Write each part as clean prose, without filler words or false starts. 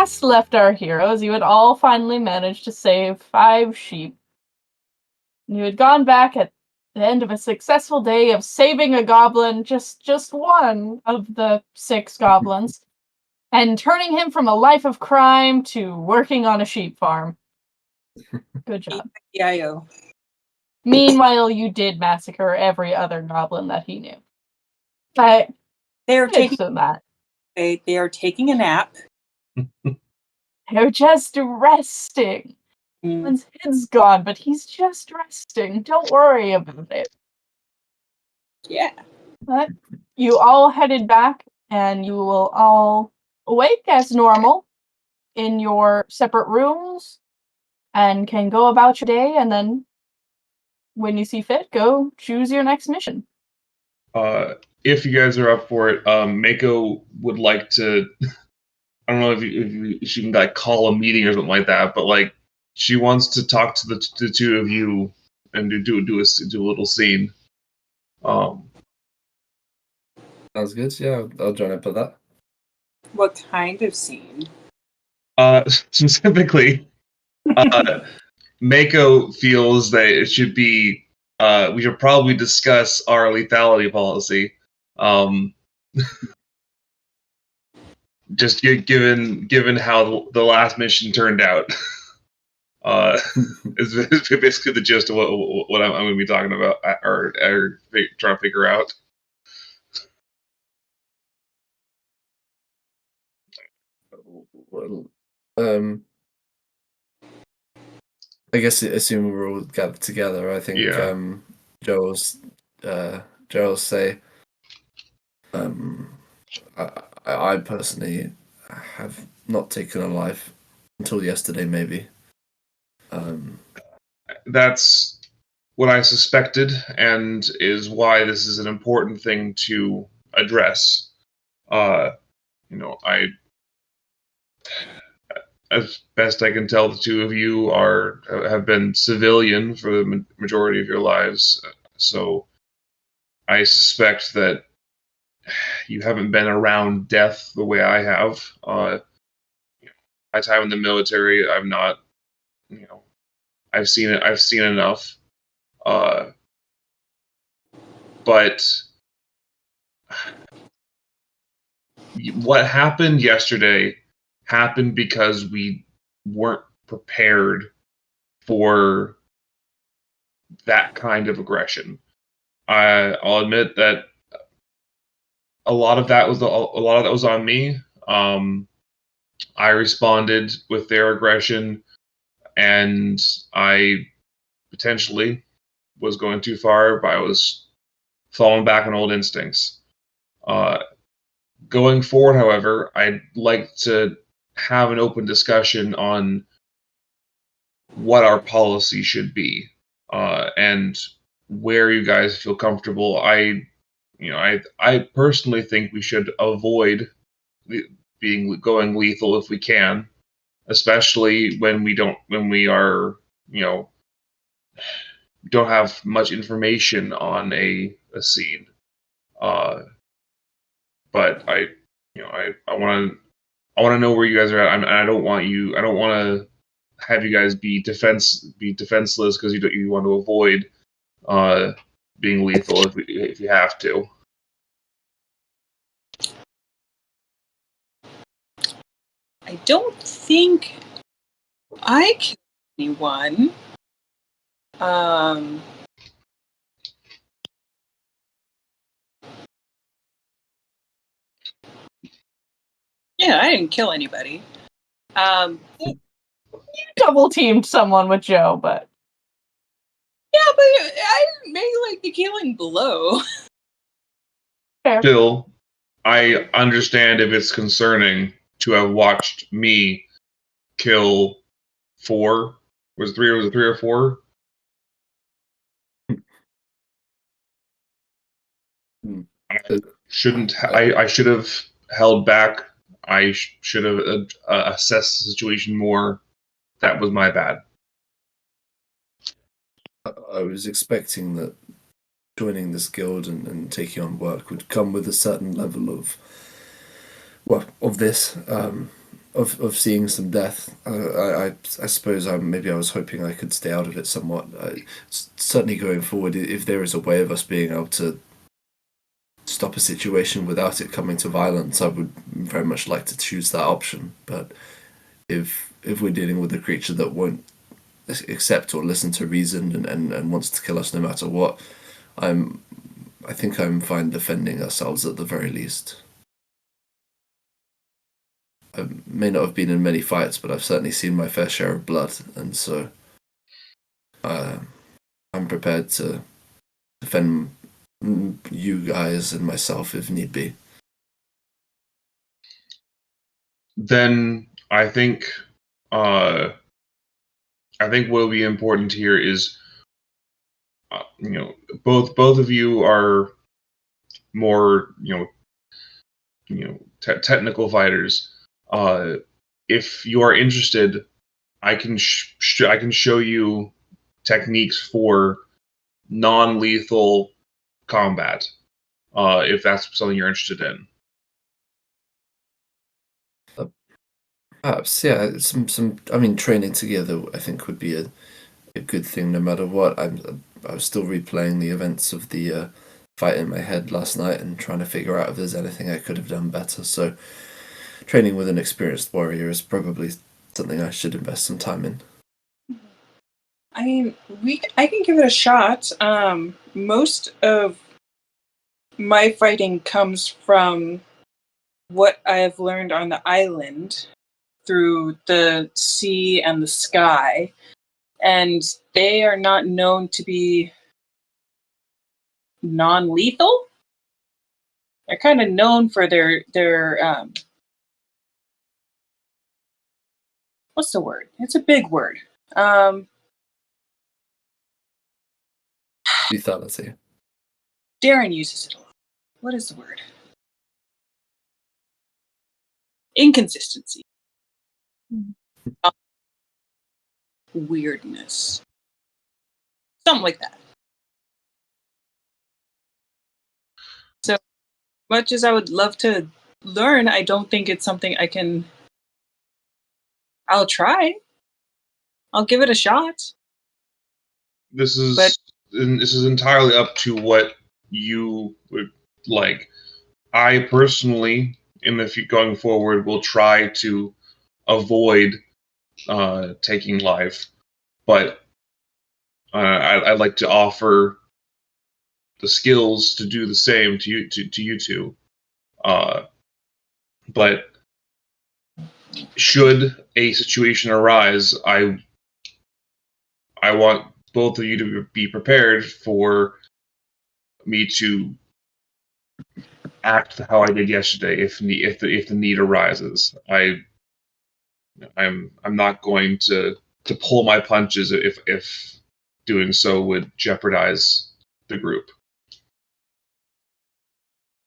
last left our heroes, you had all finally managed to save 5 sheep. You had gone back at the end of a successful day of saving a goblin, just one of the 6 goblins, and turning him from a life of crime to working on a sheep farm. Good job. E-I-O. Meanwhile, you did massacre every other goblin that he knew. But They are taking that. They are taking a nap. They're just resting. His head's gone, but he's just resting. Don't worry about it. Yeah. But you all headed back, and you will all awake as normal in your separate rooms, and can go about your day, and then when you see fit, go choose your next mission. If you guys are up for it, Mako would like to. I don't know if she can like call a meeting or something like that, but like she wants to talk to the two of you and do a little scene. Sounds good. Yeah, I'll join up with that. What kind of scene? Specifically, Mako feels that it should be. We should probably discuss our lethality policy. Just given how the last mission turned out, is basically the gist of what I'm going to be talking about or trying to figure out. Well, I guess assuming we're all gathered together, I think Joel's say. I personally have not taken a life until yesterday, maybe. That's what I suspected, and is why this is an important thing to address. As best I can tell, the two of you have been civilian for the majority of your lives, so I suspect that you haven't been around death the way I have. My time in the military, I've not. I've seen it. I've seen enough. But what happened yesterday happened because we weren't prepared for that kind of aggression. I'll admit that a lot of that was on me. I responded with their aggression, and I potentially was going too far, but I was falling back on old instincts. Going forward, however, I'd like to have an open discussion on what our policy should be, and where you guys feel comfortable. I personally think we should avoid going lethal if we can, especially when we don't have much information on a scene. But I want to know where you guys are at. I don't want to have you guys be defenseless because you want to avoid being lethal if you have to. I don't think I killed anyone. Yeah, I didn't kill anybody. You double teamed someone with Joe, but yeah, but I didn't make like the killing blow. Fair. Still, I understand if it's concerning to have watched me kill 4. Was it 3 or 4? I should have held back. I should have assessed the situation more. That was my bad. I was expecting that joining this guild and taking on work would come with a certain level of this. of seeing some death. I suppose maybe I was hoping I could stay out of it somewhat. Certainly going forward, if there is a way of us being able to stop a situation without it coming to violence, I would very much like to choose that option. But if we're dealing with a creature that won't accept or listen to reason and wants to kill us no matter what, I think I'm fine defending ourselves at the very least. I may not have been in many fights, but I've certainly seen my fair share of blood, and so I'm prepared to defend you guys and myself if need be. Then I think what will be important here is, both of you are more technical fighters. If you are interested, I can I can show you techniques for non-lethal combat, if that's something you're interested in. Perhaps, yeah. Some. I mean, training together, I think, would be a good thing, no matter what. I was still replaying the events of the fight in my head last night and trying to figure out if there's anything I could have done better. So, training with an experienced warrior is probably something I should invest some time in. I mean, I can give it a shot. Most of my fighting comes from what I have learned on the island through the sea and the sky, and they are not known to be non-lethal. They're kind of known for their what's the word? It's a big word. Lethality. Darren uses it a lot. What is the word? Inconsistency. Weirdness. Something like that. So much as I would love to learn, I don't think it's something I can. I'll try. I'll give it a shot. This is entirely up to what you would like. I personally, going forward, will try to avoid taking life, but I'd like to offer the skills to do the same to you two. But should a situation arise, I want both of you to be prepared for me to act how I did yesterday if the need arises. I'm not going to pull my punches if doing so would jeopardize the group.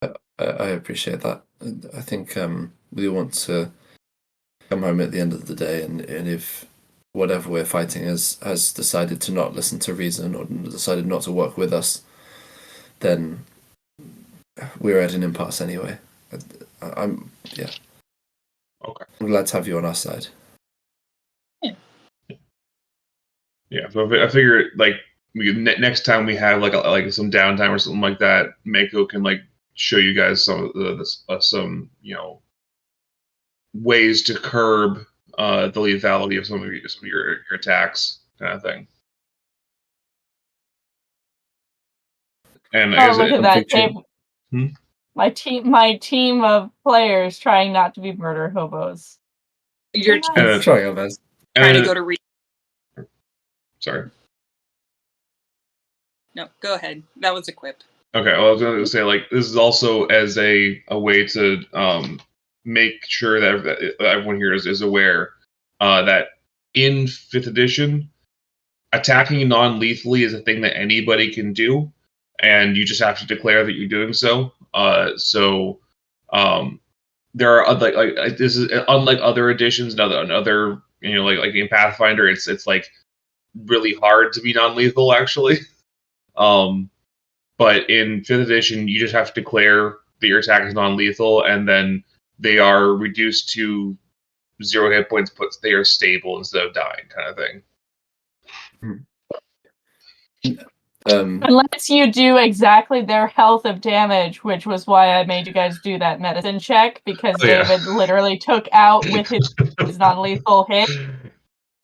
I appreciate that. I think we want to come home at the end of the day, and if whatever we're fighting has decided to not listen to reason or decided not to work with us, then we're at an impasse anyway. I'm Okay. I'm glad to have you on our side. Yeah. So I figure next time we have like some downtime or something like that, Mako can show you guys some of some ways to curb the lethality of some of your attacks, kind of thing. And look at that, Dave. My team of players trying not to be murder hobos. You're trying our best. Trying to go to read. Sorry. No, go ahead. That was a quip. Okay, well, I was going to say, this is also as a way to make sure that everyone here is aware that in 5th edition, attacking non-lethally is a thing that anybody can do, and you just have to declare that you're doing so. There are this is unlike other editions and other like in Pathfinder, it's really hard to be non-lethal actually. But in 5th edition, you just have to declare that your attack is non-lethal, and then they are reduced to 0 hit points puts they are stable instead of dying, kind of thing. Unless you do exactly their health of damage, which was why I made you guys do that medicine check, because David literally took out with his non-lethal hit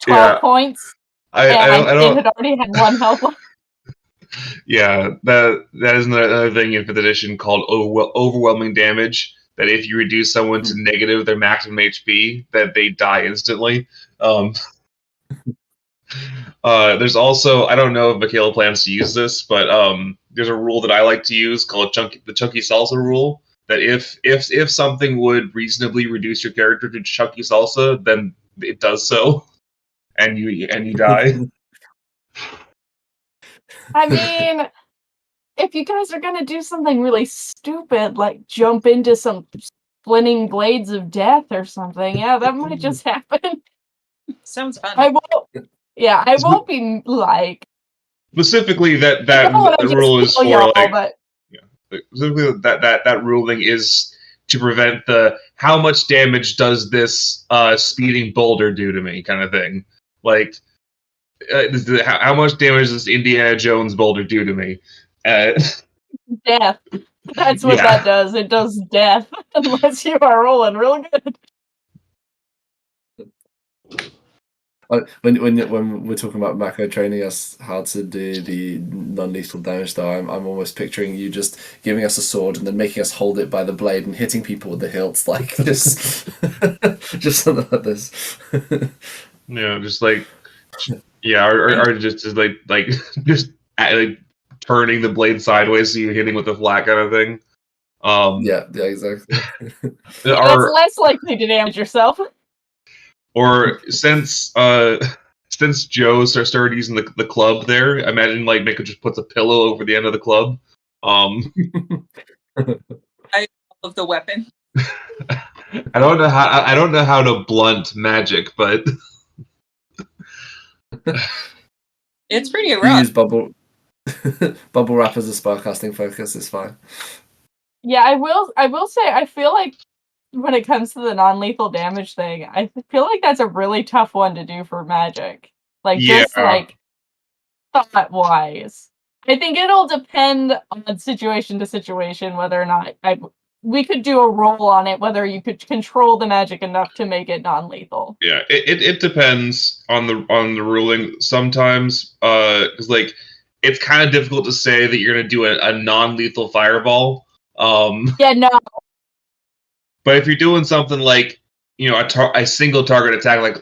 12 points, and it had already had 1 health left. Yeah, that is another thing in 5th edition called overwhelming damage. That if you reduce someone to negative their maximum HP, that they die instantly. There's also, I don't know if Michaela plans to use this, but there's a rule that I like to use called the chunky salsa rule. That if something would reasonably reduce your character to chunky salsa, then it does so, and you die. I mean, if you guys are gonna do something really stupid, like jump into some splitting blades of death or something, yeah, that might just happen. Sounds fun. I won't be like specifically that rule is for specifically that ruling is to prevent the how much damage does this speeding boulder do to me kind of thing. Like how much damage does Indiana Jones boulder do to me? Death. That's what that does. It does death, unless you are rolling real good. When we're talking about Mako training us how to do the non-lethal damage, though, I'm almost picturing you just giving us a sword and then making us hold it by the blade and hitting people with the hilts, like just something like this. Just like or just like just like turning the blade sideways so you're hitting with the flat kind of thing. Yeah, exactly. That's less likely to damage yourself. Or since Joe started using the club there, I imagine like Mako just puts a pillow over the end of the club. I love the weapon. I don't know how to blunt magic, but it's pretty rough. You use bubble wrap as a spellcasting focus. It's fine. Yeah, I will say I feel like when it comes to the non-lethal damage thing, I feel like that's a really tough one to do for magic. Like, just like thought-wise. I think it'll depend on situation to situation whether or not we could do a roll on it, whether you could control the magic enough to make it non-lethal. Yeah, it depends on the ruling sometimes, because like it's kind of difficult to say that you're gonna do a non-lethal fireball. Yeah, no. But if you're doing something like a single target attack like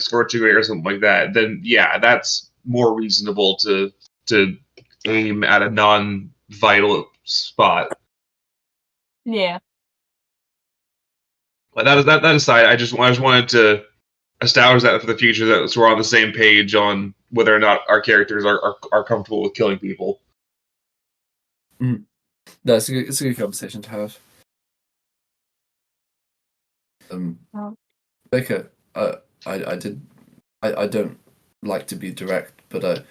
Scorching Ray or something like that, then yeah, that's more reasonable to aim at a non-vital spot. Yeah. But that aside, I just wanted to establish that for the future, that so we're on the same page on whether or not our characters are comfortable with killing people. Mm. No, it's a good conversation to have. Baker, I don't like to be direct, but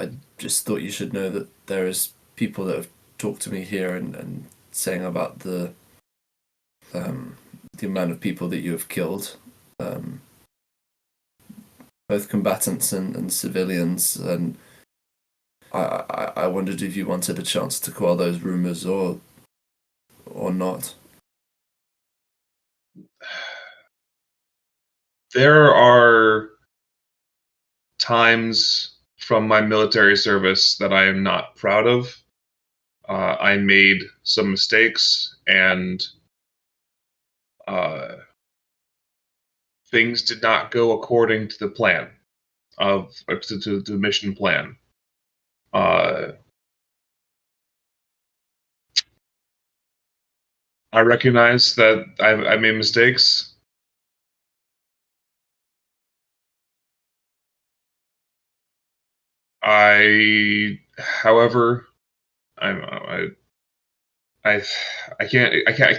I just thought you should know that there is people that have talked to me here and saying about the amount of people that you have killed, both combatants and civilians, and I wondered if you wanted a chance to quell those rumors or not. There are times from my military service that I am not proud of. I made some mistakes, and things did not go according to the plan to the mission plan. I recognize that I made mistakes. However, I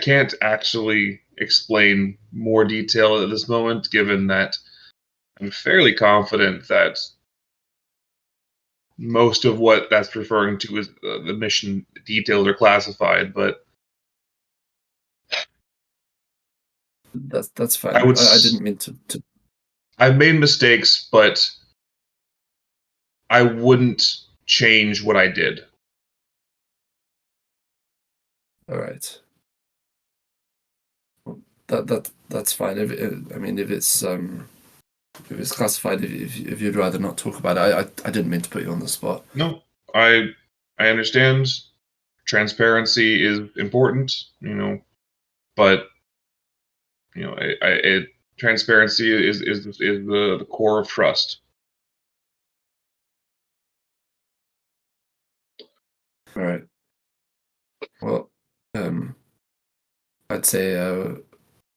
can't actually explain more detail at this moment, given that I'm fairly confident that most of what that's referring to is the mission details are classified, but That's fine. I would I s- didn't mean to. I've made mistakes, but I wouldn't change what I did. All right. Well, that's fine. If it's classified, if you'd rather not talk about it, I didn't mean to put you on the spot. No, I understand. Transparency is important, but transparency is the core of trust. All right. Well, I'd say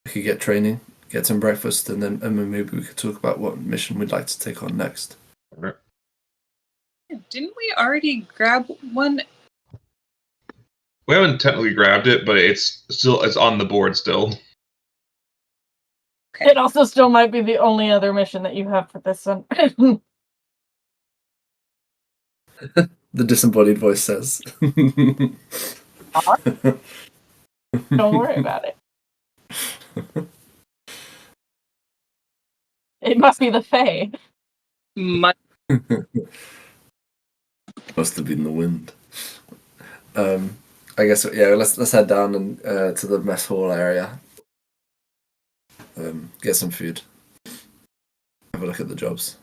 we could get training, get some breakfast, and then maybe we could talk about what mission we'd like to take on next. All right. Didn't we already grab one? We haven't technically grabbed it, but it's on the board still. It also still might be the only other mission that you have for this one. The disembodied voice says. Don't worry about it. It must be the Fae. Must Must have been the wind. I guess let's head down and to the mess hall area. Get some food. Have a look at the jobs.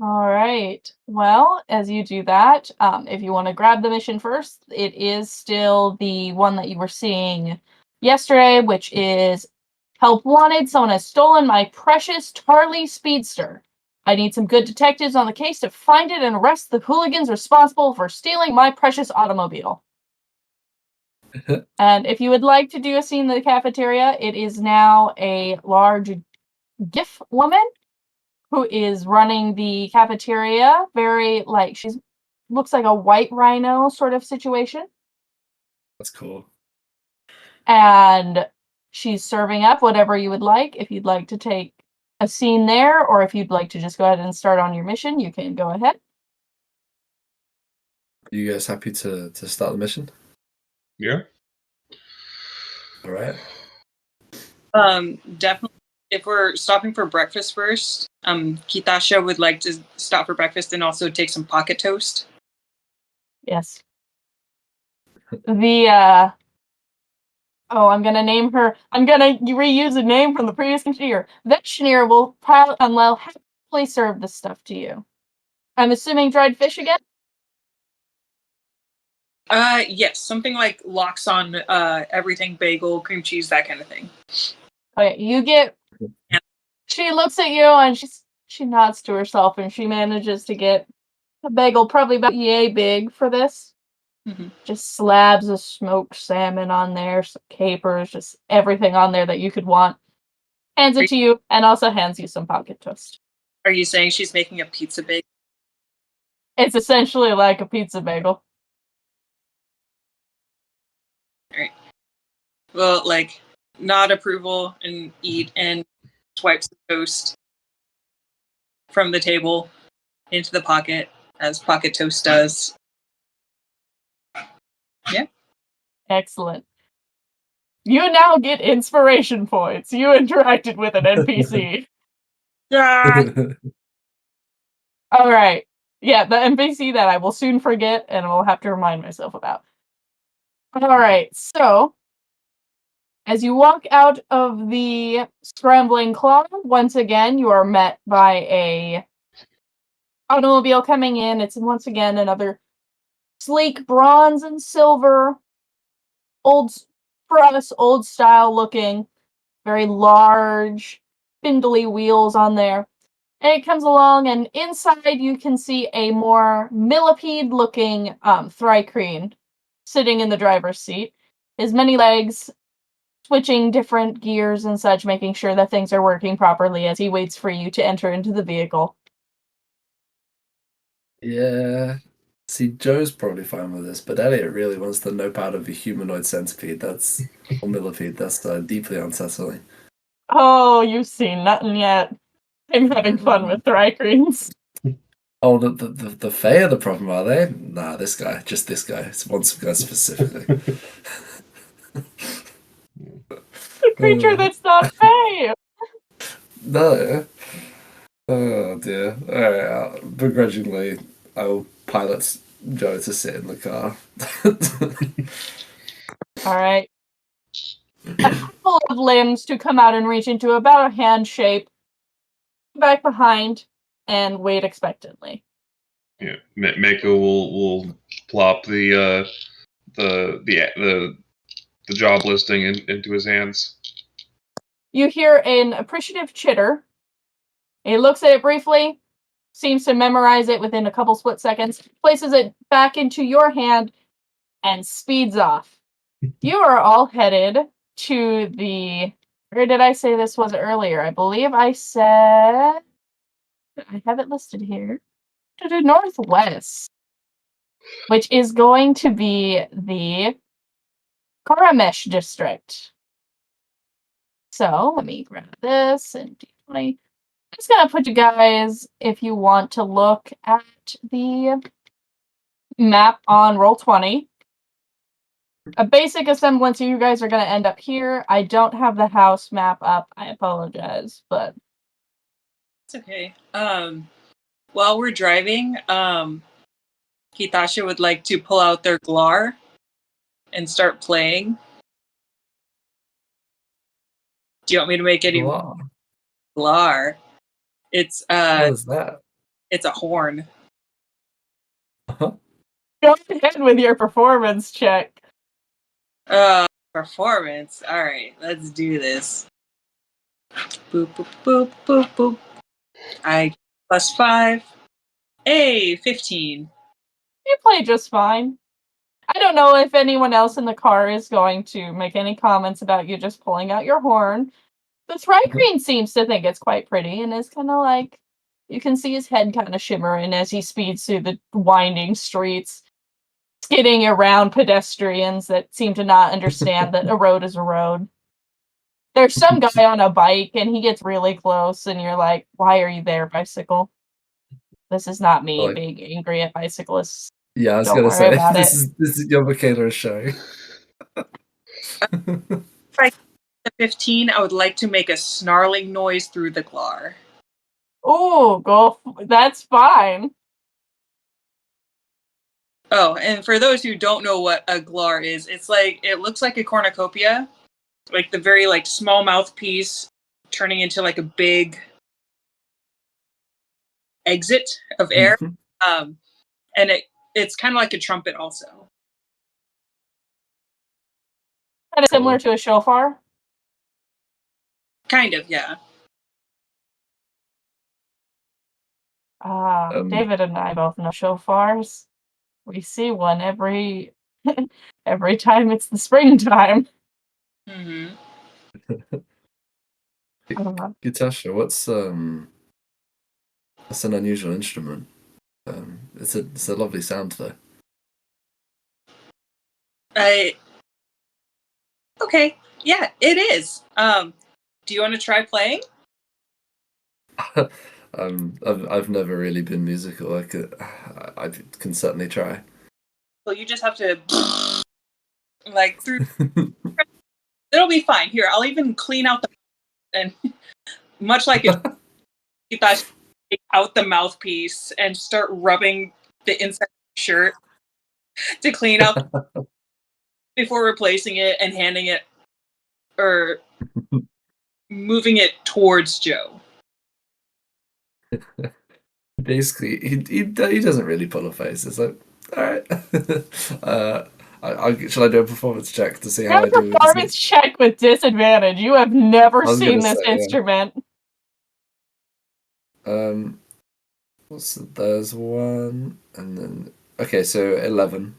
All right. Well, as you do that, if you want to grab the mission first, it is still the one that you were seeing yesterday, which is help wanted. Someone has stolen my precious Tarly Speedster. I need some good detectives on the case to find it and arrest the hooligans responsible for stealing my precious automobile. And if you would like to do a scene in the cafeteria, it is now a large GIF woman who is running the cafeteria. Very she's looks like a white rhino sort of situation. That's cool. And she's serving up whatever you would like. If you'd like to take a scene there, or if you'd like to just go ahead and start on your mission, you can go ahead. Are you guys happy to start the mission? Yeah. All right. definitely. If we're stopping for breakfast first, Kitasha would like to stop for breakfast and also take some pocket toast. Yes. The I'm gonna name her. I'm gonna reuse a name from the previous engineer. That engineer will happily serve this stuff to you. I'm assuming dried fish again. Yes, something like locks on everything, bagel, cream cheese, that kind of thing. Okay, you get. She looks at you and she nods to herself and she manages to get a bagel probably about yay big for this. Mm-hmm. Just slabs of smoked salmon on there, some capers, just everything on there that you could want. Hands it to you and also hands you some pocket toast. Are you saying she's making a pizza bagel? It's essentially like a pizza bagel. Alright. Well, nod approval and eat and swipe some toast from the table into the pocket, as pocket toast does. Yeah. Excellent. You now get inspiration points. You interacted with an NPC. Yeah. All right. Yeah, the NPC that I will soon forget and will have to remind myself about. All right. So, as you walk out of the Scrambling Claw, once again, you are met by a automobile coming in. It's once again another sleek bronze and silver, old style looking, very large, spindly wheels on there. And it comes along, and inside you can see a more millipede-looking Thrycreen sitting in the driver's seat. His many legs switching different gears and such, making sure that things are working properly as he waits for you to enter into the vehicle. Yeah. See, Joe's probably fine with this, but Elliot really wants the nope out of a humanoid centipede. Or millipede. That's deeply unsettling. Oh, you've seen nothing yet. I'm having fun with Thrycreens. Oh, the Fae are the problem, are they? Nah, this guy. Just this guy. It's one guy specifically. creature that's not Fae. No. Oh dear. Alright, begrudgingly, I will pilot Joe to sit in the car. All right. A couple of limbs to come out and reach into about a hand shape, back behind, and wait expectantly. Yeah, Mako will plop the job listing into his hands. You hear an appreciative chitter. He looks at it briefly, seems to memorize it within a couple split seconds, places it back into your hand, and speeds off. You are all headed to the... Or did I say this was earlier? I believe I said... I have it listed here. To the northwest, which is going to be the Karamesh district. So let me grab this and D20. I'm just gonna put you guys, if you want to look at the map on Roll20. A basic semblance, you guys are gonna end up here. I don't have the house map up. I apologize, but It's okay. While we're driving, Hitasha would like to pull out their glar and start playing. Do you want me to make any Wow. glar? It's What is that? it's a horn. Uh-huh. go ahead with your performance check. Performance. All right, let's do this. Boop boop boop boop boop. I +5. Hey, 15. You play just fine. I don't know if anyone else in the car is going to make any comments about you just pulling out your horn. But Thrygreen seems to think it's quite pretty and is kind of like, you can see his head kind of shimmering as he speeds through the winding streets, skidding around pedestrians that seem to not understand that a road is a road. There's some guy on a bike and he gets really close and you're like, why are you there, bicycle? This is not me Like- being angry at bicyclists. Yeah, I was Don't gonna worry say about this it. is your Michaela show. At 15, I would like to make a snarling noise through the glar. Oh, that's fine. Oh, and for those who don't know what a glar is, it looks like a cornucopia, like the very small mouthpiece turning into a big exit of air. Mhm. And it's kind of like a trumpet also. Kind of similar to a shofar. Kind of, yeah. David and I both know shofars. We see one every every time it's the springtime. Mm-hmm. Gitasha, what's that's an unusual instrument. It's a lovely sound though. Okay, yeah, it is. Do you want to try playing? I've never really been musical. I can certainly try. Well, you just have to through. It'll be fine. Here, I'll even clean out the and much like it, take out the mouthpiece and start rubbing the inside of the shirt to clean out before replacing it and handing it or moving it towards Joe. Basically, he doesn't really pull a face. It's like, all right. Shall I do a performance check to see how I do with Performance this? check with disadvantage. You have never I was seen gonna this say, yeah. instrument. There's one, and then okay, so 11.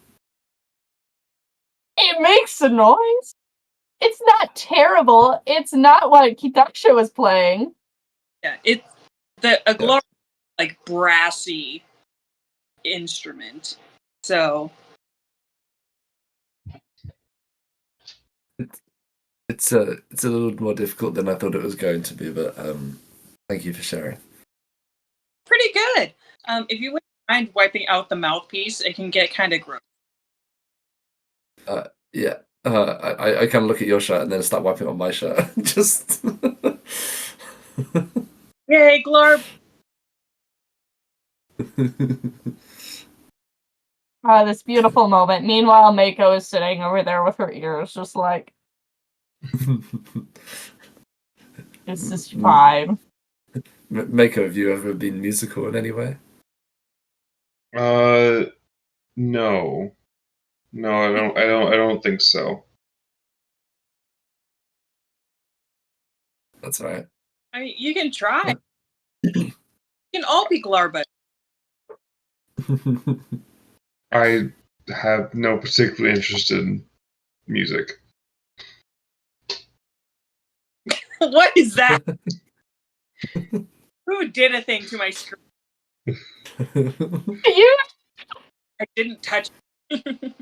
It makes a noise. It's not terrible. It's not what Kitasha was playing. Yeah, it's a glorious, brassy instrument. So It's a little more difficult than I thought it was going to be, but thank you for sharing. pretty good. If you wouldn't mind wiping out the mouthpiece, it can get kind of gross. Yeah, I kind of look at your shirt and then start wiping on my shirt. Just. Yay, Glorb! This beautiful moment. Meanwhile, Mako is sitting over there with her ears, just like, this is fine. Mako, have you ever been musical in any way? No, I don't think so. That's all right. I mean, you can try. You can all be Glorb. I have no particular interest in music. What is that? Who did a thing to my screen? You? I didn't touch it.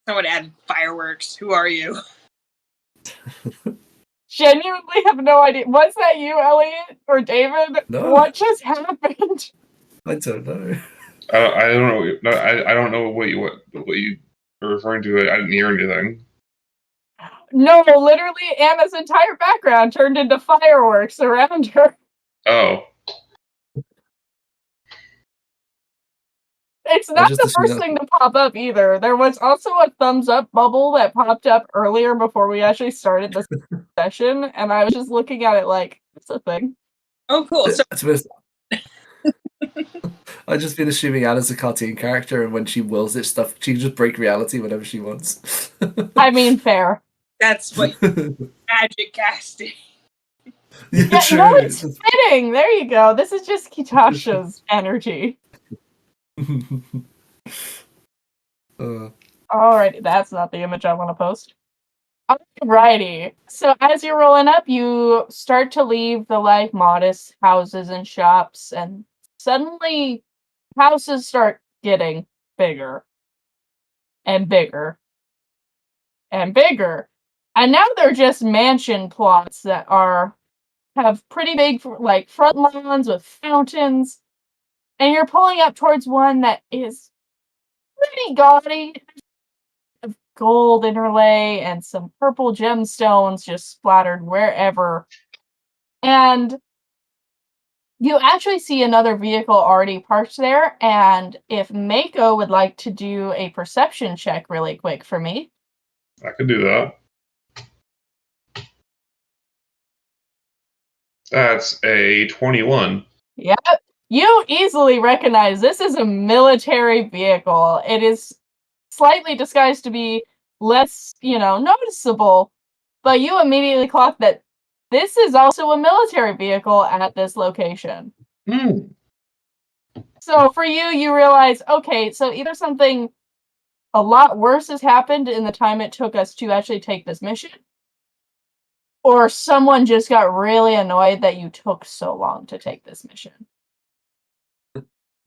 Someone added fireworks. Who are you? Genuinely have no idea. Was that you, Elliot? Or David? No. What just happened? I don't know. I don't know. No, I don't know what you are referring to. I didn't hear anything. No, literally, Anna's entire background turned into fireworks around her. Oh, It's not the first thing to pop up either. There was also a thumbs up bubble that popped up earlier before we actually started the session, and I was just looking at it like, it's a thing. Oh, cool. So I've just been assuming Anna's a cartoon character, and when she wills it stuff, she can just break reality whenever she wants. I mean, fair. That's what magic casting. Yeah, true. no, it's fitting. There you go. This is just Kitasha's energy. Alrighty, that's not the image I want to post. Alrighty, so as you're rolling up, you start to leave the like modest houses and shops, and suddenly houses start getting bigger and bigger and bigger, and now they're just mansion plots that have pretty big like front lawns with fountains, and you're pulling up towards one that is pretty gaudy, of gold interlay and some purple gemstones just splattered wherever. And you actually see another vehicle already parked there, and if Mako would like to do a perception check really quick for me. I could do that. That's a 21. Yep. You easily recognize this is a military vehicle. It is slightly disguised to be less, noticeable, but you immediately clock that this is also a military vehicle at this location. So for you realize, okay, so either something a lot worse has happened in the time it took us to actually take this mission, or someone just got really annoyed that you took so long to take this mission.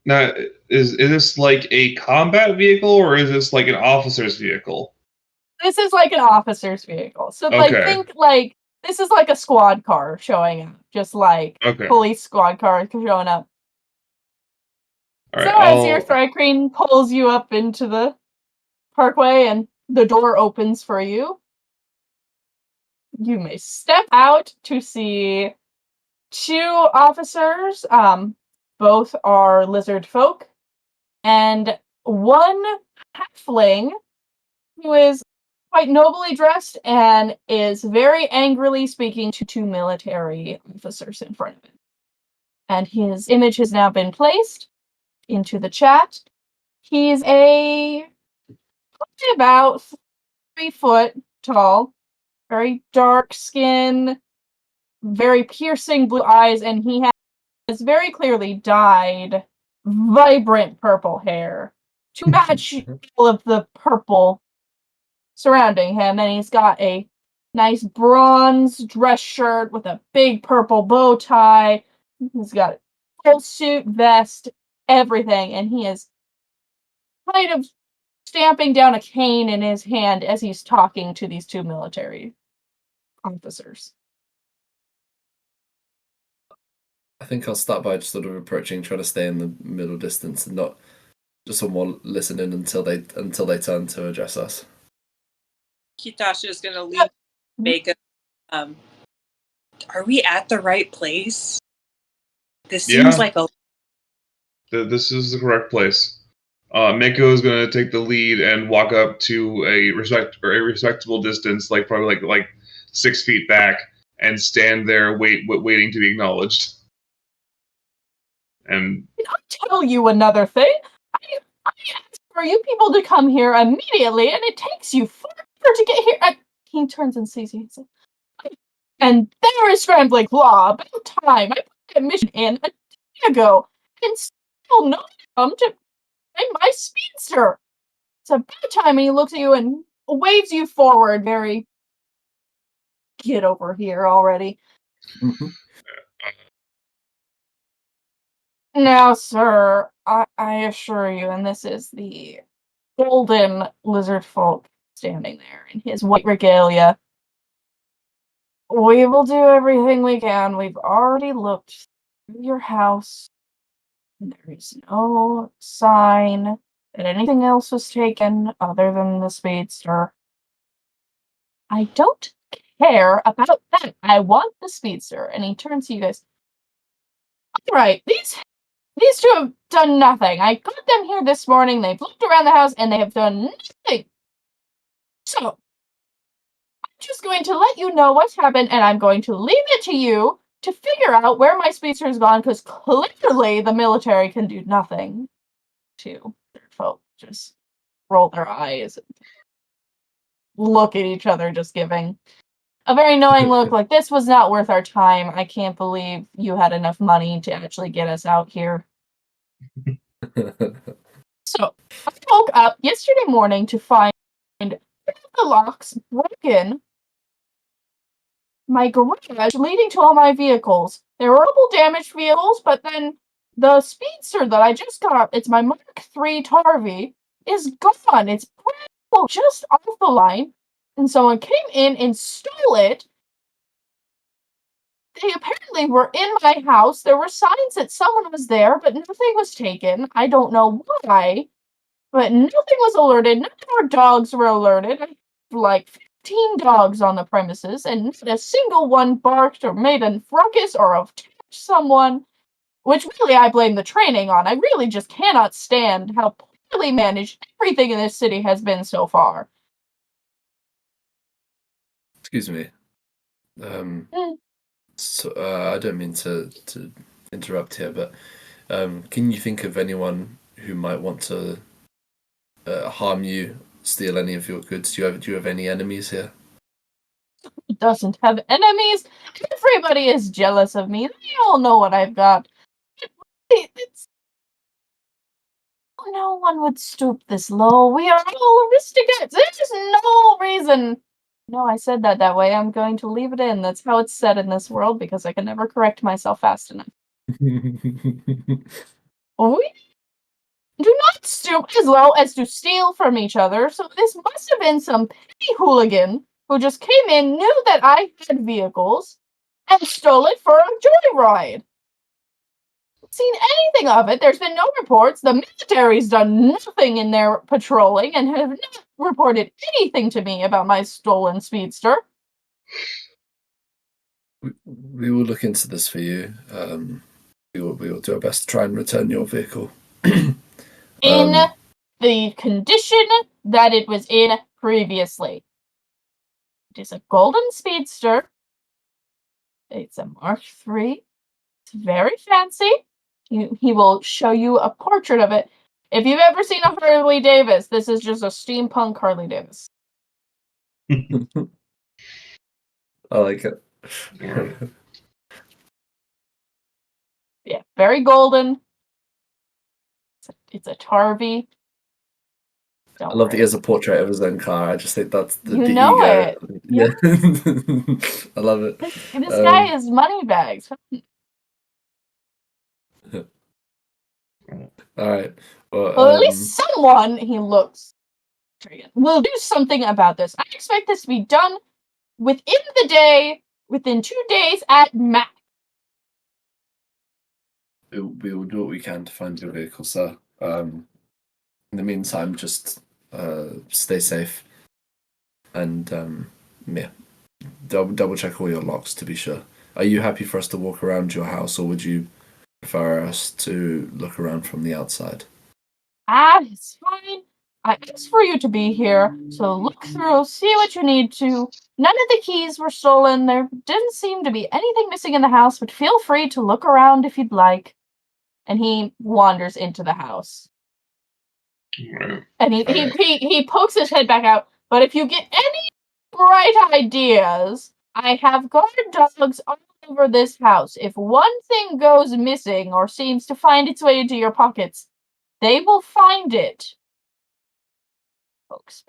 Now, is this like a combat vehicle, or is this like an officer's vehicle? This is like an officer's vehicle. So, think this is like a squad car showing up, just like police squad cars showing up. All so, right, as your Thrycreen pulls you up into the parkway and the door opens for you, you may step out to see two officers. Both are lizard folk, and one halfling who is quite nobly dressed and is very angrily speaking to two military officers in front of him. And his image has now been placed into the chat. He's about 3 foot tall, very dark skin, very piercing blue eyes, and he has very clearly dyed vibrant purple hair to match all of the purple surrounding him, and he's got a nice bronze dress shirt with a big purple bow tie. He's got a full suit, vest, everything, and he is kind of stamping down a cane in his hand as he's talking to these two military officers. I think I'll start by just sort of approaching, trying to stay in the middle distance and not someone listening until they turn to address us. Kitasha is going to lean make a, are we at the right place? This seems like a... This is the correct place. Mako is going to take the lead and walk up to a respectable distance, like probably like 6 feet back, and stand there waiting to be acknowledged. And Can I tell you another thing? I asked for you people to come here immediately, and it takes you forever to get here. He turns and sees you. And there is Scrambling Claw. About time. I put that mission in a day ago, and still no come to find my speedster. It's about time. And he looks at you and waves you forward. Very, get over here already. Now, sir, I assure you, and this is the golden lizard folk standing there in his white regalia. We will do everything we can. We've already looked through your house. And there is no sign that anything else was taken other than the speedster. I don't care about that. I want the speedster. And he turns to you guys. All right, these two have done nothing. I got them here this morning. They've looked around the house and they have done nothing. So, I'm just going to let you know what's happened, and I'm going to leave it to you to figure out where my speedster has gone, because clearly the military can do nothing. To folk just roll their eyes and look at each other, just giving a very knowing look, like, this was not worth our time. I can't believe you had enough money to actually get us out here. So, I woke up yesterday morning to find the locks broken, my garage leading to all my vehicles. There were a couple damaged vehicles, but then the speedster that I just got, it's my Mark 3 Tarvy, is gone. It's just off the line, and someone came in and stole it. They apparently were in my house. There were signs that someone was there, but nothing was taken. I don't know why, but nothing was alerted. None of our dogs were alerted. I have like 15 dogs on the premises, and not a single one barked or made a ruckus or attacked someone, which really I blame the training on. I really just cannot stand how poorly managed everything in this city has been so far. Excuse me. So I don't mean to interrupt here, but can you think of anyone who might want to harm you, steal any of your goods? Do you have any enemies here? He doesn't have enemies. Everybody is jealous of me. They all know what I've got. It's no one would stoop this low. We are all aristocrats. There's just no reason. No, I said that way. I'm going to leave it in. That's how it's said in this world, because I can never correct myself fast enough. We do not stoop as low as to steal from each other, so this must have been some petty hooligan who just came in, knew that I had vehicles, and stole it for a joyride. Seen anything of it. There's been no reports. The military's done nothing in their patrolling and have not reported anything to me about my stolen speedster. We will look into this for you. We will do our best to try and return your vehicle. In the condition that it was in previously. It is a golden speedster. It's a Mark 3. It's very fancy. He will show you a portrait of it. If you've ever seen a Harley Davidson, this is just a steampunk Harley Davidson. I like it. Yeah, very golden. It's a Tarvy. I love that he has a portrait of his own car. I just think that's the know ego. it. Yeah. I love it. This guy is moneybags. All right. Well, at least someone, he looks, will do something about this. I expect this to be done within the day, within 2 days at max. We will do what we can to find your vehicle, sir. In the meantime, just stay safe and yeah, double check all your locks to be sure. Are you happy for us to walk around your house, or would you prefer us to look around from the outside? It's fine. I asked for you to be here, so look through, see what you need to. None of the keys were stolen. There didn't seem to be anything missing in the house, but feel free to look around if you'd like. And he wanders into the house. Right. And he pokes his head back out. But if you get any bright ideas, I have guard dogs all over this house. If one thing goes missing or seems to find its way into your pockets, they will find it. Folks,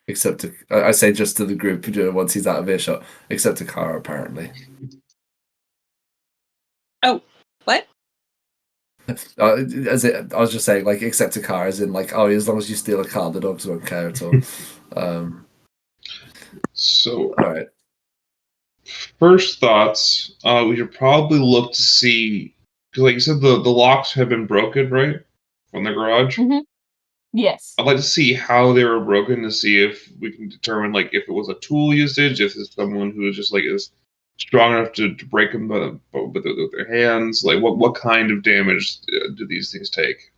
Except I say just to the group once he's out of earshot, except to Kara apparently. Oh, what? I was just saying, like, except to Kara, as in, like, oh, as long as you steal a car, the dogs won't care at all. So, All right. first thoughts, we should probably look to see, because like you said, the locks have been broken, right? From the garage? Mm-hmm. Yes. I'd like to see how they were broken to see if we can determine, like, if it was a tool usage, if it's someone who is just, like, is strong enough to break them with their hands. Like, what kind of damage do these things take?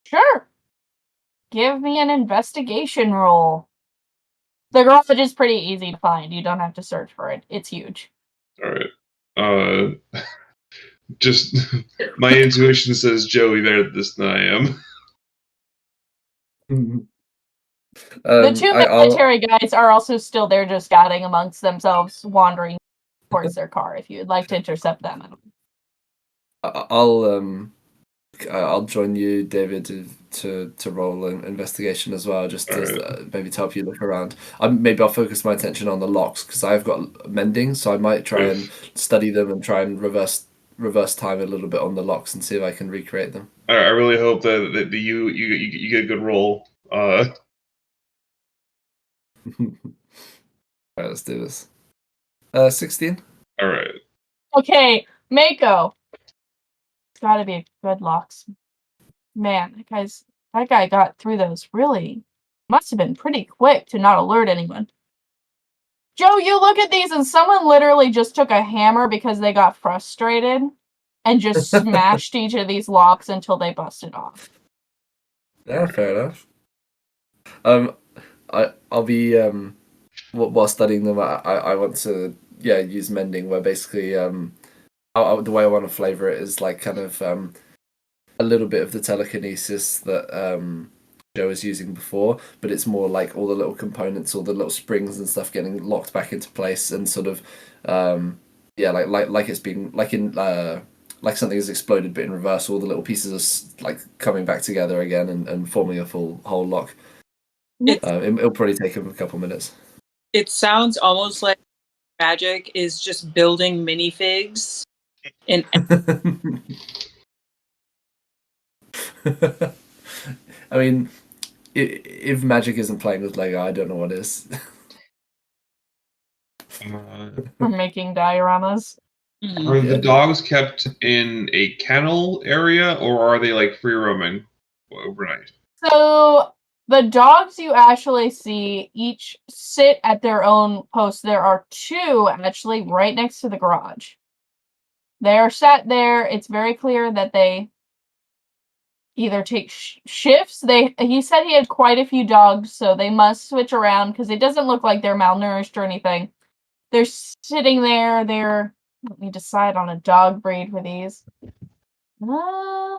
Sure. Give me an investigation roll. The garage is pretty easy to find. You don't have to search for it. It's huge. All right. Just my intuition says Joey better at this than I am. The two military guys are also still there, just gadding amongst themselves, wandering towards their car. If you'd like to intercept them, I'll join you, David, to roll an investigation as well, just to maybe to help you look around. Maybe I'll focus my attention on the locks because I've got mending, so I might try and study them and try and reverse time a little bit on the locks and see if I can recreate them. I really hope that you get a good roll. Alright, let's do this. 16. All right. okay, Mako. It's got to be a good locks. Man, that guy got through those really. Must have been pretty quick to not alert anyone. Joe, you look at these and someone literally just took a hammer because they got frustrated and just smashed each of these locks until they busted off. Yeah, fair enough. I'll be while studying them. I want to use mending, where basically the way I want to flavor it is like kind of a little bit of the telekinesis that Joe was using before, but it's more like all the little components, all the little springs and stuff getting locked back into place, and sort of like it's been like in like something has exploded, but in reverse, all the little pieces are like coming back together again and forming a whole lock. It'll probably take him a couple minutes. It sounds almost like magic is just building minifigs. I mean, if magic isn't playing with Lego, I don't know what is. For making dioramas. Are the dogs kept in a kennel area, or are they like free roaming overnight? So the dogs you actually see each sit at their own post. There are two actually right next to the garage. They are sat there. It's very clear that they either take shifts. He said he had quite a few dogs, so they must switch around because it doesn't look like they're malnourished or anything. They're sitting there. Let me decide on a dog breed for these. Cane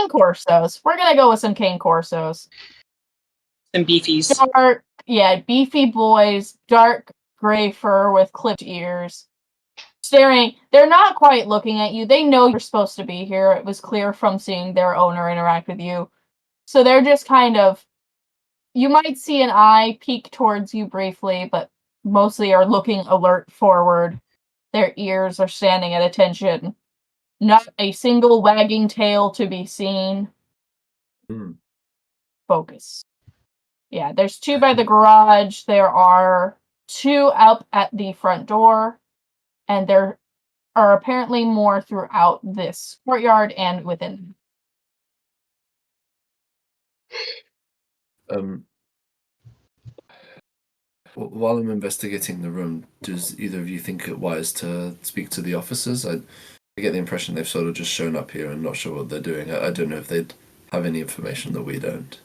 Corsos. We're gonna go with some Cane Corsos. Some beefies. Beefy boys, dark gray fur with clipped ears. Staring. They're not quite looking at you. They know you're supposed to be here. It was clear from seeing their owner interact with you. So they're just kind of... You might see an eye peek towards you briefly, but mostly are looking alert forward. Their ears are standing at attention. Not a single wagging tail to be seen. Focus. Yeah, there's two by the garage. There are two out at the front door. And there are apparently more throughout this courtyard and within. While I'm investigating the room, does either of you think it wise to speak to the officers? I get the impression they've sort of just shown up here and not sure what they're doing. I don't know if they'd have any information that we don't.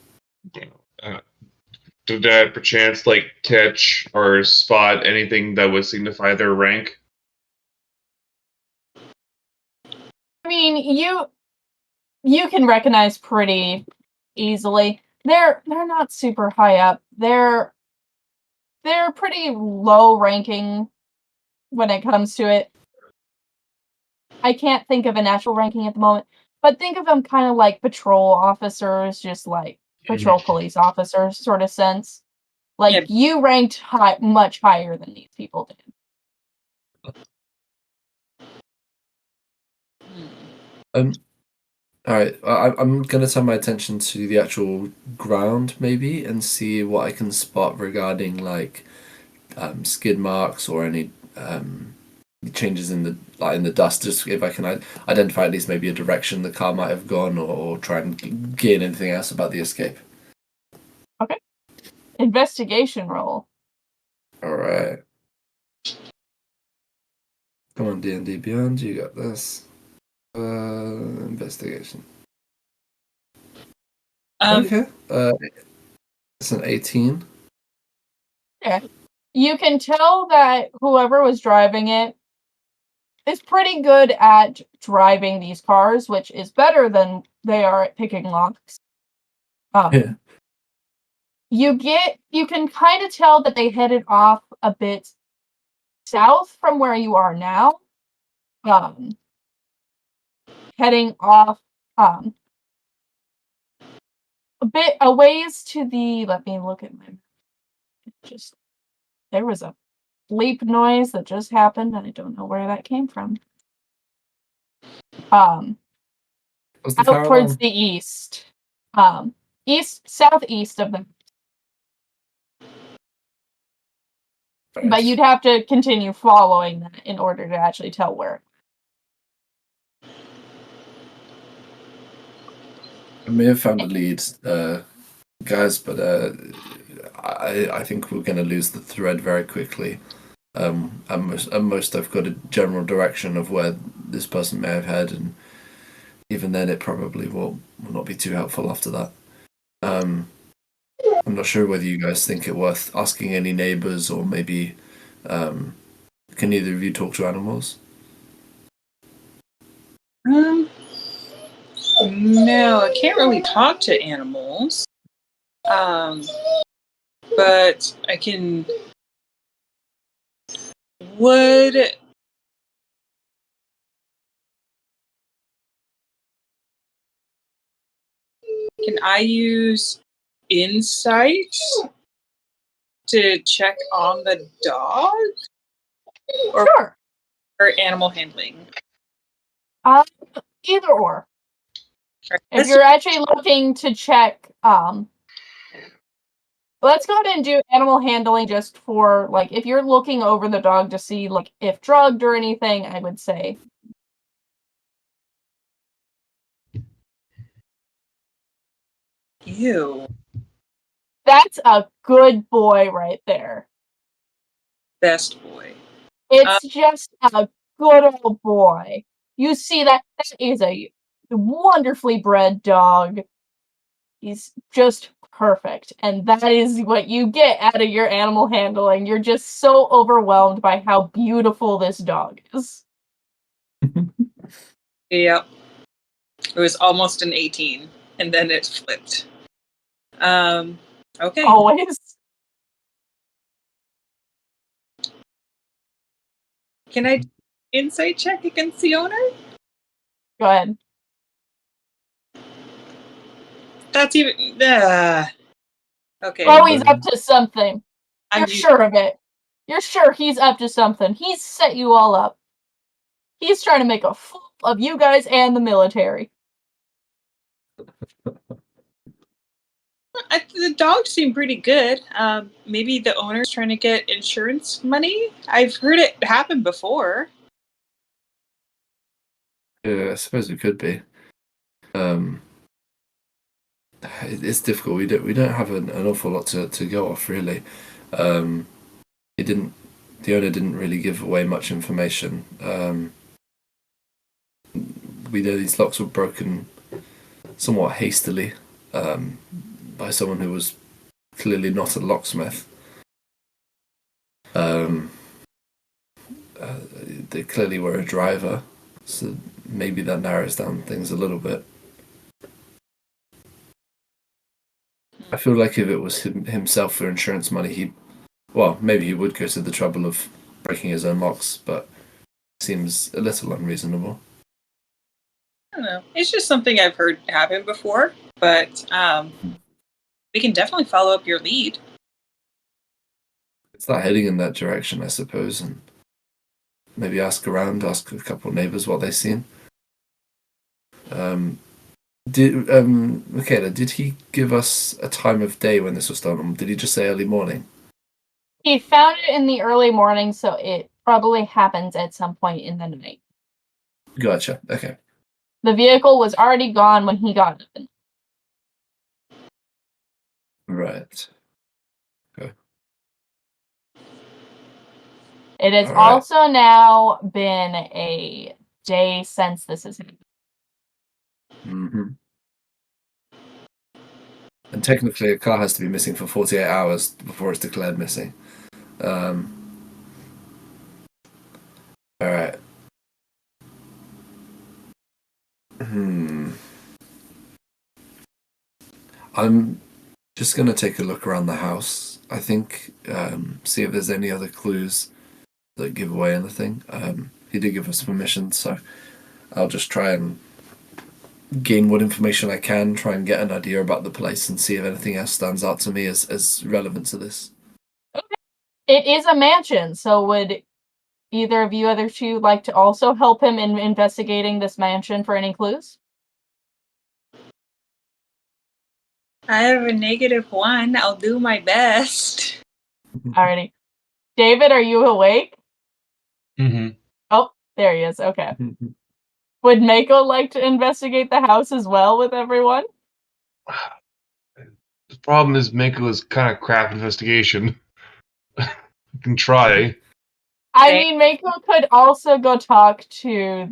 Did I perchance catch or spot anything that would signify their rank? I mean, you can recognize pretty easily. They're not super high up. They're pretty low ranking when it comes to it. I can't think of an actual ranking at the moment, but think of them kind of like patrol officers, just like patrol police officers sort of sense. Like, you ranked much higher than these people did. All right, I'm gonna turn my attention to the actual ground maybe and see what I can spot regarding skid marks or any changes in the dust. Just if I can identify at least maybe a direction the car might have gone, or try and gain anything else about the escape. Okay. Investigation roll. All right. Come on, D&D Beyond, you got this. Investigation. Okay. It's an 18. Yeah. You can tell that whoever was driving it is pretty good at driving these cars, which is better than they are at picking locks. Yeah. You can kind of tell that they headed off a bit south from where you are now. Heading off a bit a ways to the, let me look at my, there was a bleep noise that just happened and I don't know where that came from. Out towards the east. Southeast of them. Right. But you'd have to continue following that in order to actually tell where. I may have found a lead, guys, but I think we're going to lose the thread very quickly. At most, I've got a general direction of where this person may have head, and even then, it probably will not be too helpful after that. I'm not sure whether you guys think it worth asking any neighbors, or maybe can either of you talk to animals? No, I can't really talk to animals. But I can. Can I use insight to check on the dog? Sure. Or animal handling? Either or. If you're actually looking to check, let's go ahead and do animal handling just for, if you're looking over the dog to see, if drugged or anything, I would say. Ew. That's a good boy right there. Best boy. It's just a good old boy. You see that is a wonderfully bred dog. He's just perfect. And that is what you get out of your animal handling. You're just so overwhelmed by how beautiful this dog is. Yep. It was almost an 18, and then it flipped. Okay. Always. Can I insight check against the owner? Go ahead. That's even... okay. Oh, he's up to something. You're sure of it. You're sure he's up to something. He's set you all up. He's trying to make a fool of you guys and the military. The dogs seem pretty good. Maybe the owner's trying to get insurance money? I've heard it happen before. Yeah, I suppose it could be. it's difficult. We don't have an awful lot to go off really. It didn't. The owner didn't really give away much information. We know these locks were broken somewhat hastily by someone who was clearly not a locksmith. They clearly were a driver, so maybe that narrows down things a little bit. I feel like if it was himself for insurance money, maybe he would go to the trouble of breaking his own locks, but it seems a little unreasonable. I don't know. It's just something I've heard happen before, but we can definitely follow up your lead. Start heading in that direction, I suppose, and maybe ask around, ask a couple of neighbours what they've seen. Michaela, did he give us a time of day when this was done, or did he just say early morning? He found it in the early morning, so it probably happens at some point in the night. Gotcha. Okay. The vehicle was already gone when he got it. Right. Okay. It has All right. also now been a day since this has happened. Mm-hmm. And technically, a car has to be missing for 48 hours before it's declared missing. All right. I'm just going to take a look around the house, I think, see if there's any other clues that give away anything. He did give us permission, so I'll just try and gain what information I can, try and get an idea about the place and see if anything else stands out to me as relevant to this. Okay. It is a mansion, so would either of you other two like to also help him in investigating this mansion for any clues? I have a -1. I'll do my best. Alrighty. David, are you awake? Mm-hmm. Oh, there he is. Okay. Would Mako like to investigate the house as well with everyone? The problem is Mako is kind of crap investigation. You can try. I mean, Mako could also go talk to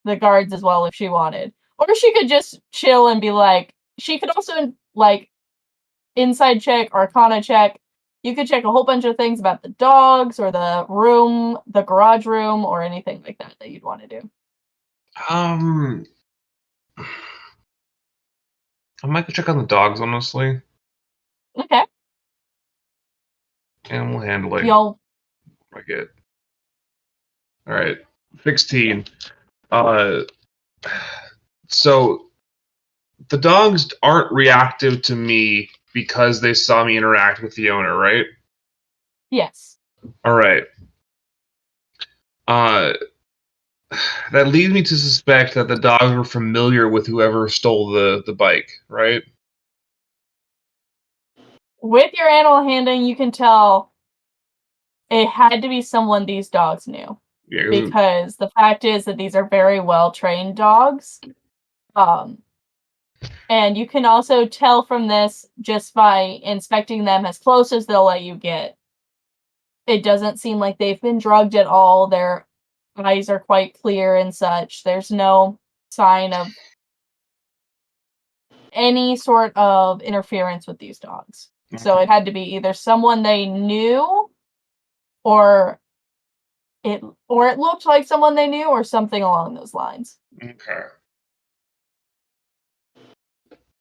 the guards as well if she wanted. Or she could just chill and be like, she could also, like, inside check, arcana check. You could check a whole bunch of things about the dogs or the room, the garage room, or anything like that you'd want to do. I might go check on the dogs, honestly. Okay. Animal handling. Y'all. I get. All right, 16. So the dogs aren't reactive to me because they saw me interact with the owner, right? Yes. All right. That leads me to suspect that the dogs were familiar with whoever stole the bike, right? With your animal handling, you can tell it had to be someone these dogs knew. Yeah, Because the fact is that these are very well trained dogs. And you can also tell from this just by inspecting them as close as they'll let you get. It doesn't seem like they've been drugged at all. Their eyes are quite clear and such. There's no sign of any sort of interference with these dogs. Okay. So it had to be either someone they knew or it looked like someone they knew or something along those lines. Okay.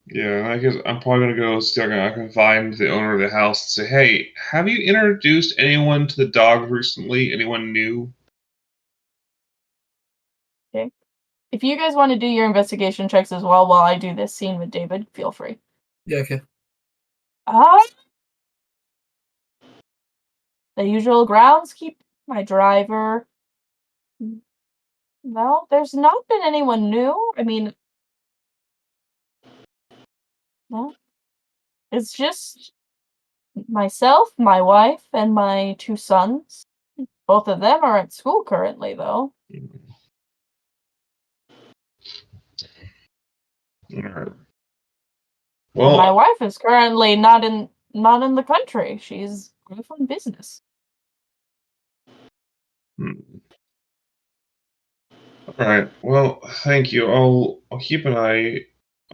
Yeah, I guess I'm probably gonna go see if I can find the owner of the house and say, "Hey, have you introduced anyone to the dog recently? Anyone new?" Okay. If you guys want to do your investigation checks as well while I do this scene with David, feel free. Yeah, okay. The usual groundskeeper, my driver. No, there's not been anyone new. I mean, no. It's just myself, my wife, and my 2 sons. Both of them are at school currently, though. Alright. And my Well, wife is currently not in the country. She's off on business. hmm. All right. Well, thank you. I'll keep an eye.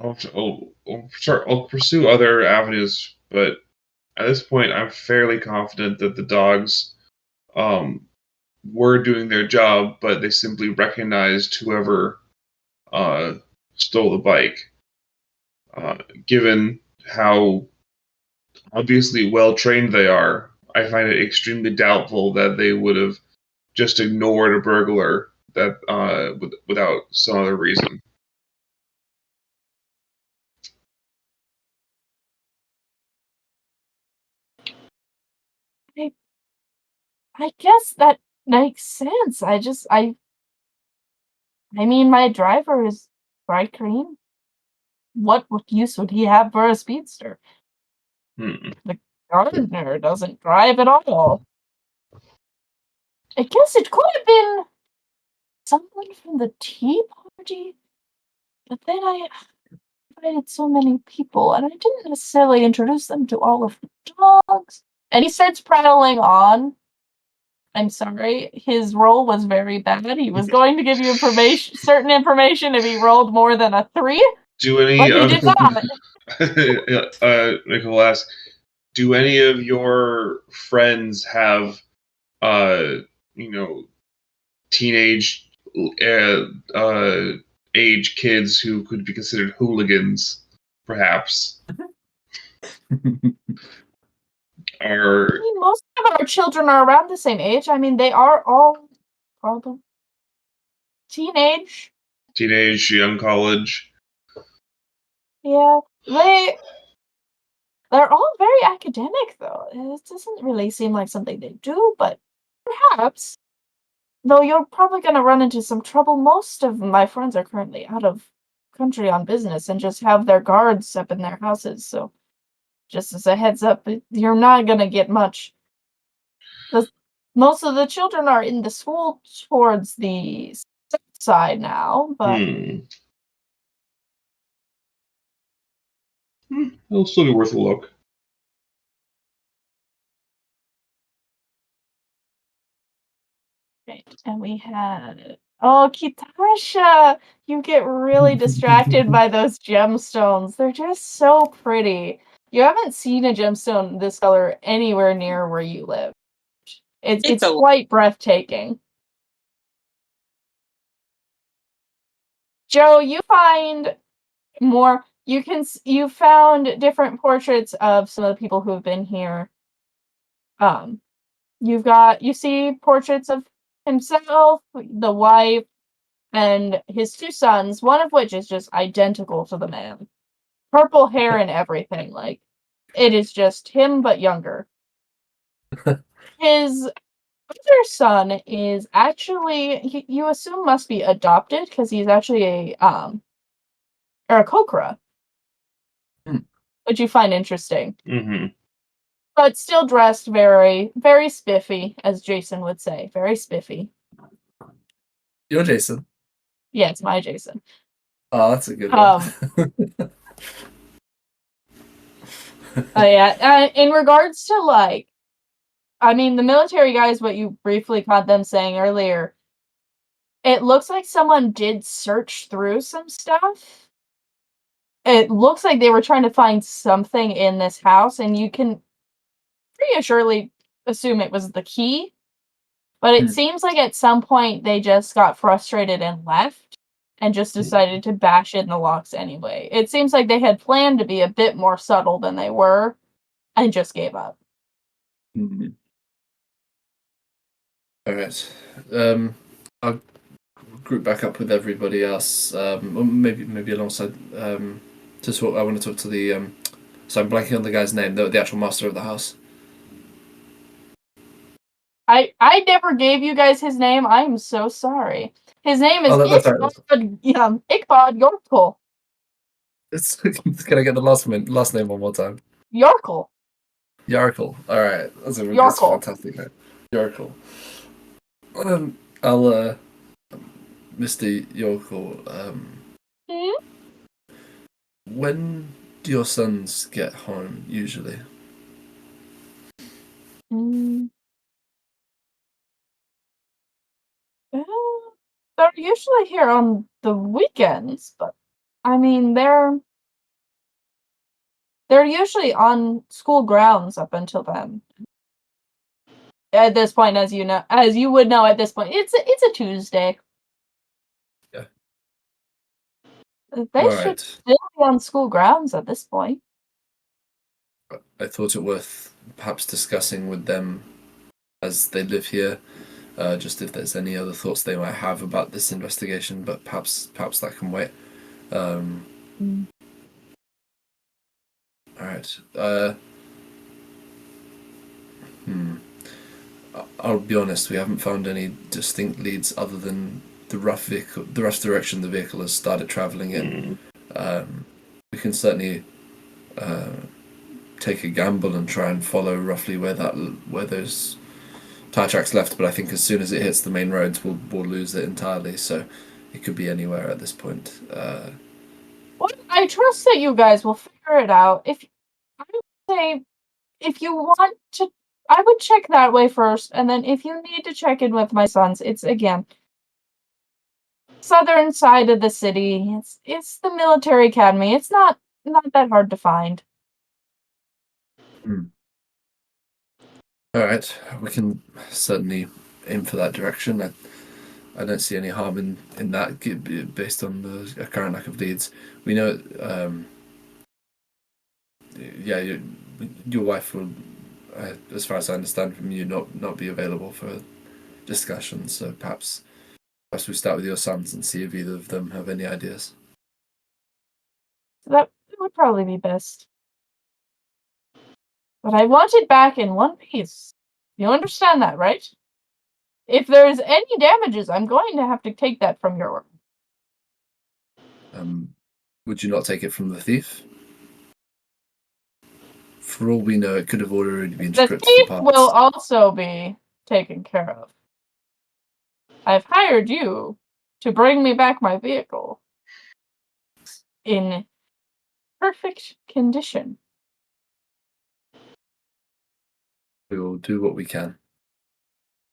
I'll pursue other avenues, but at this point, I'm fairly confident that the dogs um, were doing their job, but they simply recognized whoever uh, stole the bike. Given how obviously well trained they are, I find it extremely doubtful that they would have just ignored a burglar that without some other reason. I guess that makes sense. I mean, my driver is bright green. What use would he have for a speedster? Hmm. The gardener doesn't drive at all. I guess it could have been someone from the tea party, but then I invited so many people, and I didn't necessarily introduce them to all of the dogs. And he starts prattling on. I'm sorry, his roll was very bad. He was going to give you certain information if he rolled more than a 3, Do any but he did not. Nicholas, do any of your friends have uh, you know, teenage uh, uh, age kids who could be considered hooligans, perhaps? I Or mean, most of our children are around the same age. I mean, they are all probably teenage. teenage, young college? Yeah, they're all very academic, though. It doesn't really seem like something they do, but perhaps. Though you're probably going to run into some trouble. Most of my friends are currently out of country on business and just have their guards up in their houses. So, just as a heads up, you're not going to get much. Most of the children are in the school towards the south side now, but It'll still be worth a look. right. And we had Kitasha, you get really distracted by those gemstones. They're just so pretty. You haven't seen a gemstone this color anywhere near where you live. It's a quite breathtaking. Joe, you find more. You found different portraits of some of the people who have been here. You see portraits of himself, the wife, and his 2 sons, one of which is just identical to the man. Purple hair and everything, like it is just him but younger. His other son is actually you assume must be adopted because he's actually a Aarakocra, Hmm. which you find interesting. Mm-hmm. But still dressed very, very spiffy, as Jason would say. Very spiffy. You're Jason. Yeah, it's my Jason. Oh, that's a good one. Yeah, in regards to I mean, the military guys, what you briefly caught them saying earlier, it looks like someone did search through some stuff. It looks like they were trying to find something in this house, and you can pretty surely assume it was the key. But it seems like at some point they just got frustrated and left, and just decided to bash in the locks anyway. It seems like they had planned to be a bit more subtle than they were, and just gave up. Mhm. All right. I'll group back up with everybody else. Or maybe alongside. To talk. I want to talk to the. So I'm blanking on the guy's name. The actual master of the house. I never gave you guys his name. I am so sorry. His name is That's all right. Ichabod Yorkle. Can I get the last name one more time? Yorkle. Yarkle. All right, that's a Yorkle. fantastic name. Yarkle. I'll Mr. Yorkle. Hmm? When do your sons get home usually? Mm. They're usually here on the weekends, but I mean they're usually on school grounds up until then. At this point, as you would know at this point, it's a Tuesday. Yeah. They All should right. still be on school grounds at this point. I thought it worth perhaps discussing with them as they live here, just if there's any other thoughts they might have about this investigation. But perhaps that can wait. Mm. All right. I'll be honest. We haven't found any distinct leads other than the rough direction the vehicle has started traveling in. We can certainly take a gamble and try and follow roughly where those tire tracks left. But I think as soon as it hits the main roads, we'll lose it entirely. So it could be anywhere at this point. Well, I trust that you guys will figure it out. I would say if you want to, I would check that way first, and then if you need to check in with my sons, it's again southern side of the city. It's the military academy. It's not that hard to find. All right, we can certainly aim for that direction. I don't see any harm in that based on the current lack of leads. We know, yeah, your wife will, as far as I understand from you, not be available for discussions. So perhaps we start with your sons and see if either of them have any ideas. That would probably be best. But I want it back in one piece. You understand that, right? If there's any damages, I'm going to have to take that from your... Would you not take it from the thief? For all we know, it could have already been The stripped thief for will parts. also be taken care of. I've hired you to bring me back my vehicle in perfect condition. We will do what we can.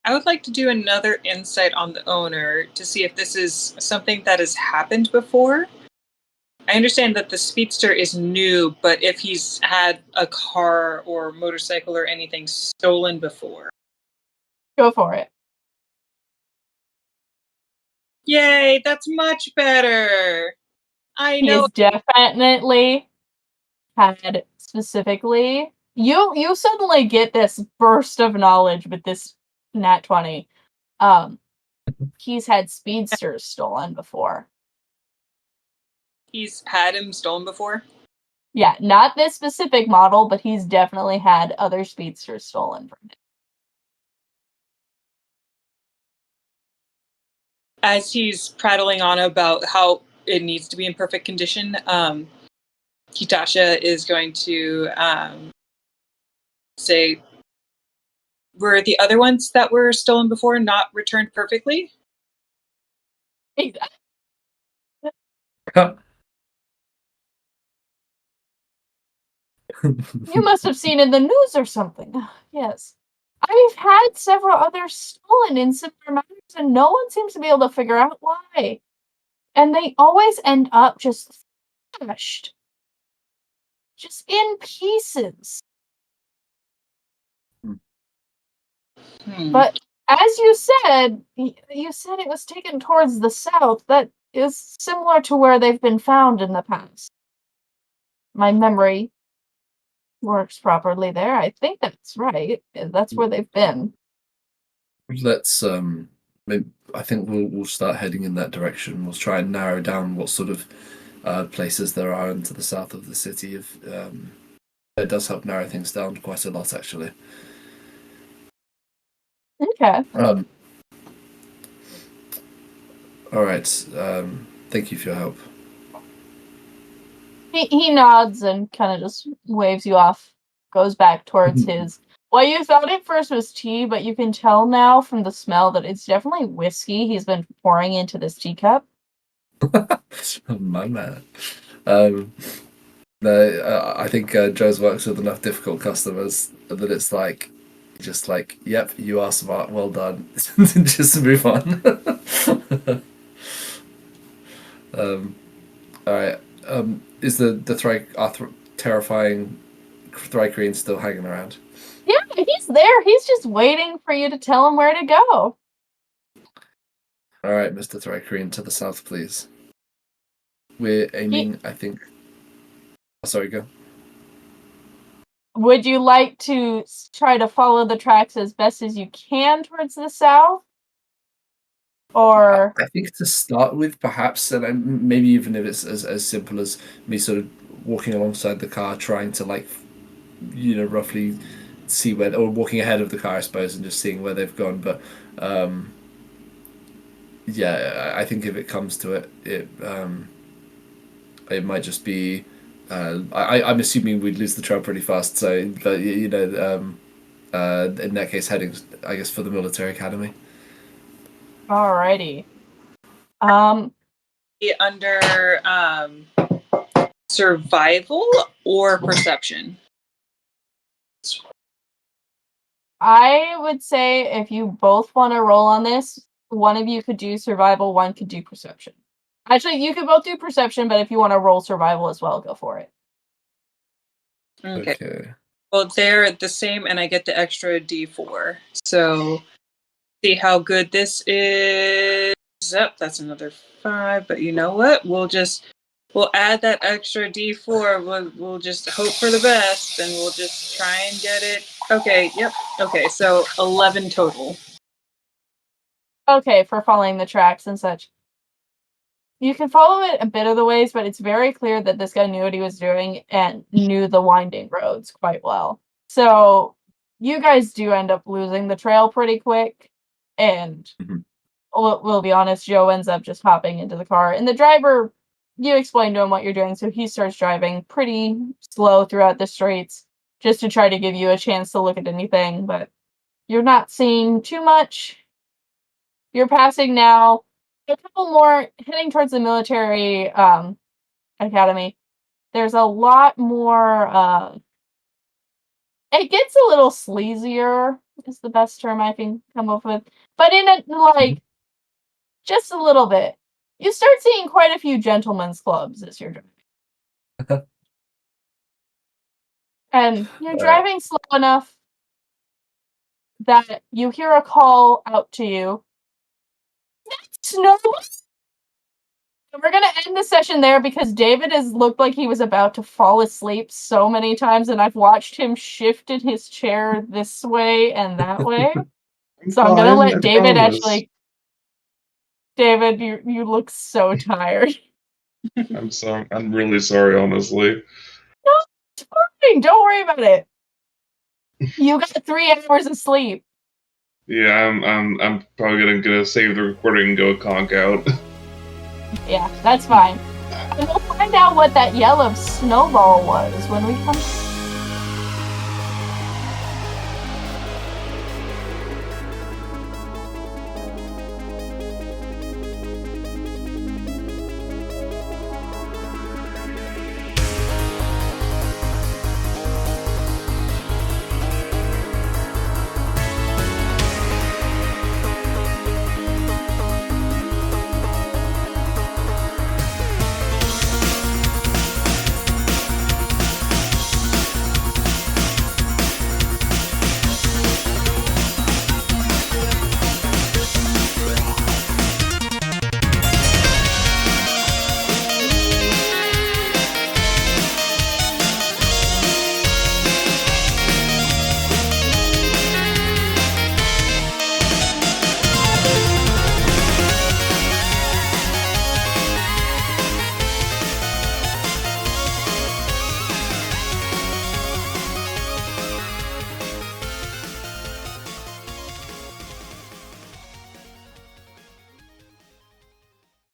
I would like to do another insight on the owner to see if this is something that has happened before. I understand that the Speedster is new, but if he's had a car or motorcycle or anything stolen before. Go for it. Yay, that's much better. I know. He's definitely had specifically... You suddenly get this burst of knowledge with this nat 20. He's had speedsters stolen before. He's had him stolen before? Yeah, not this specific model, but he's definitely had other speedsters stolen from him. As he's prattling on about how it needs to be in perfect condition, Kitasha is going to say, were the other ones that were stolen before not returned perfectly? You must have seen in the news or something. Yes. I've had several others stolen in similar matters, and no one seems to be able to figure out why. And they always end up just smashed. Just in pieces. But as you said it was taken towards the south. That is similar to where they've been found in the past. My memory works properly there. I think that's right. That's where they've been. Let's maybe, I think we'll start heading in that direction. We'll try and narrow down what sort of places there are into the south of the city. If it does help narrow things down quite a lot, actually. Okay. All right. Thank you for your help. He nods and kind of just waves you off. Goes back towards his... Well, you thought at first was tea, but you can tell now from the smell that it's definitely whiskey he's been pouring into this teacup. My man. No, I think Joe's works with enough difficult customers that it's like, just like, yep, you are smart, well done. Just move on. All right. Is the terrifying Thrycreen still hanging around? Yeah, he's there. He's just waiting for you to tell him where to go. All right, Mr. Thrycreen, to the south, please. We're aiming, I think. Oh, sorry, go. Would you like to try to follow the tracks as best as you can towards the south? Or I think to start with, perhaps, and maybe even if it's as simple as me sort of walking alongside the car, trying to roughly see where, or walking ahead of the car, I suppose, and just seeing where they've gone. But yeah, I think if it comes to it, it might just be. I'm assuming we'd lose the trail pretty fast. So, but in that case, heading, I guess, for the military academy. alrighty. Under survival or perception? I would say if you both want to roll on this, one of you could do survival, one could do perception. Actually, you could both do perception, but if you want to roll survival as well, go for it. Okay. Well, they're the same, and I get the extra D4. So, see how good this is. Yep, that's another 5. But you know what? We'll add that extra D4. We'll just hope for the best, and we'll just try and get it. Okay. Yep. Okay. So 11 total. Okay, for following the tracks and such. You can follow it a bit of the ways, but it's very clear that this guy knew what he was doing and knew the winding roads quite well. So you guys do end up losing the trail pretty quick, and we'll be honest, Joe ends up just hopping into the car. And the driver, you explain to him what you're doing, so he starts driving pretty slow throughout the streets just to try to give you a chance to look at anything, but you're not seeing too much. You're passing now a couple more, heading towards the military academy. There's a lot more, it gets a little sleazier, is the best term I can come up with. But in a, just a little bit. You start seeing quite a few gentlemen's clubs as you're driving. And you're driving slow enough that you hear a call out to you. Snow! We're gonna end the session there because David has looked like he was about to fall asleep so many times, and I've watched him shift in his chair this way and that way. So I'm gonna let David actually. David, you look so tired. I'm sorry. I'm really sorry, honestly. No, it's fine. Don't worry about it. You got 3 hours of sleep. Yeah, I'm probably gonna save the recording and go conk out. Yeah, that's fine. And we'll find out what that yellow snowball was when we come.